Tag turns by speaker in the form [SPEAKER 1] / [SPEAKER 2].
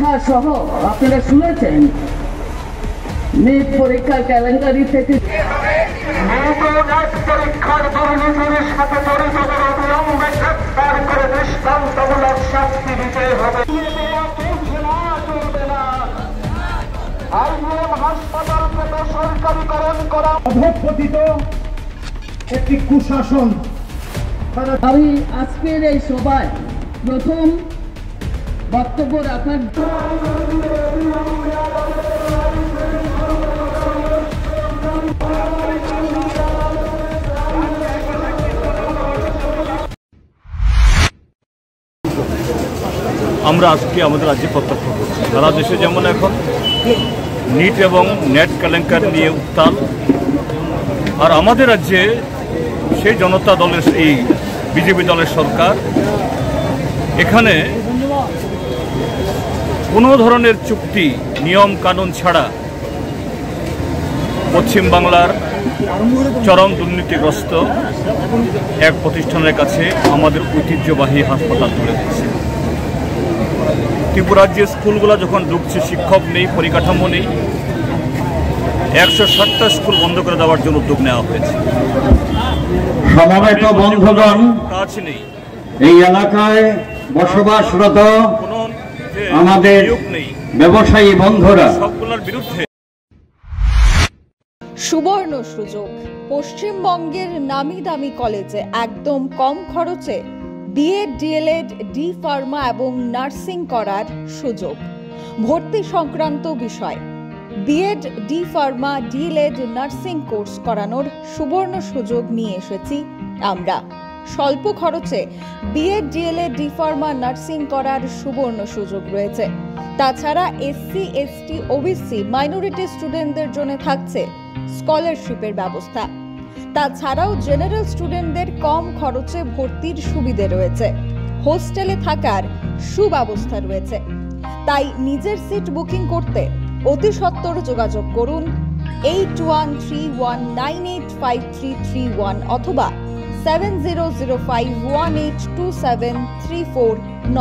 [SPEAKER 1] পরীক্ষা সহ আপনারা শুনেছেন নিট পরীক্ষার ক্যালেন্ডারি থেকে পরীক্ষার দুর্নীতির সাথে জড়িত অবিলম্বে গ্রেফতার করে দৃষ্টান্তমূলক শাস্তি দিতে হবে। হাসপাতালকে বেসরকারীকরণ করা অধঃপতিত একটি কুশাসন। আমি আজকের এই সভায় প্রথম বক্তব্য রাখার
[SPEAKER 2] আমরা আজকে আমাদের রাজ্যে প্রত্যক্ষ করছি। সারা দেশে যেমন এখন নিট এবং নেট কেলেঙ্কারি নিয়ে উত্তাল, আর আমাদের রাজ্যে সেই জনতা দলের এই বিজেপি দলের সরকার এখানে কোনো ধরনের চুক্তি নিয়ম কানুন ছাড়া পশ্চিমবাংলার চরম দুর্নীতিগ্রস্ত এক প্রতিষ্ঠানের কাছে আমাদের ঐতিহ্যবাহী হাসপাতাল তুলে দিচ্ছে। ত্রিপুরার যে স্কুলগুলো যখন ঢুকছে, শিক্ষক নেই, পরিকাঠামো নেই, 160টা স্কুল বন্ধ করে দেওয়ার জন্য উদ্যোগ নেওয়া হয়েছে।
[SPEAKER 3] সমবেত বন্ধুগণ,
[SPEAKER 2] কাজ নেই,
[SPEAKER 3] এই এলাকায় বসবাসরত আমাদের ব্যবসায়ী বন্ধুরা
[SPEAKER 2] সবগুলোর বিরুদ্ধে
[SPEAKER 4] সুবর্ণ সুযোগ। পশ্চিমবঙ্গের নামি দামি কলেজে একদম কম খরচে বিএড, ডিএলএড, ডি ফার্মা এবং নার্সিং করার সুযোগ। ভর্তি সংক্রান্ত বিষয় B Ed, D pharma, D El Ed, nursing course করানোর সুবর্ণ সুযোগ নিয়ে এসেছি আমরা। স্বল্প খরচে B Ed, D El Ed, D pharma, nursing করার সুবর্ণ সুযোগ রয়েছে। তাছাড়া এসসি, এসটি, ওবিসি, মাইনরিটি স্টুডেন্টদের জন্য থাকছে স্কলারশিপের ব্যবস্থা। তাছাড়াও জেনারেল স্টুডেন্টদের কম খরচে ভর্তির সুবিধে রয়েছে। হোস্টেলে থাকার সুব্যবস্থা রয়েছে। তাই নিজের সিট বুকিং করতে অতি সত্বর যোগাযোগ করুন 8131985331 অথবা 7005182734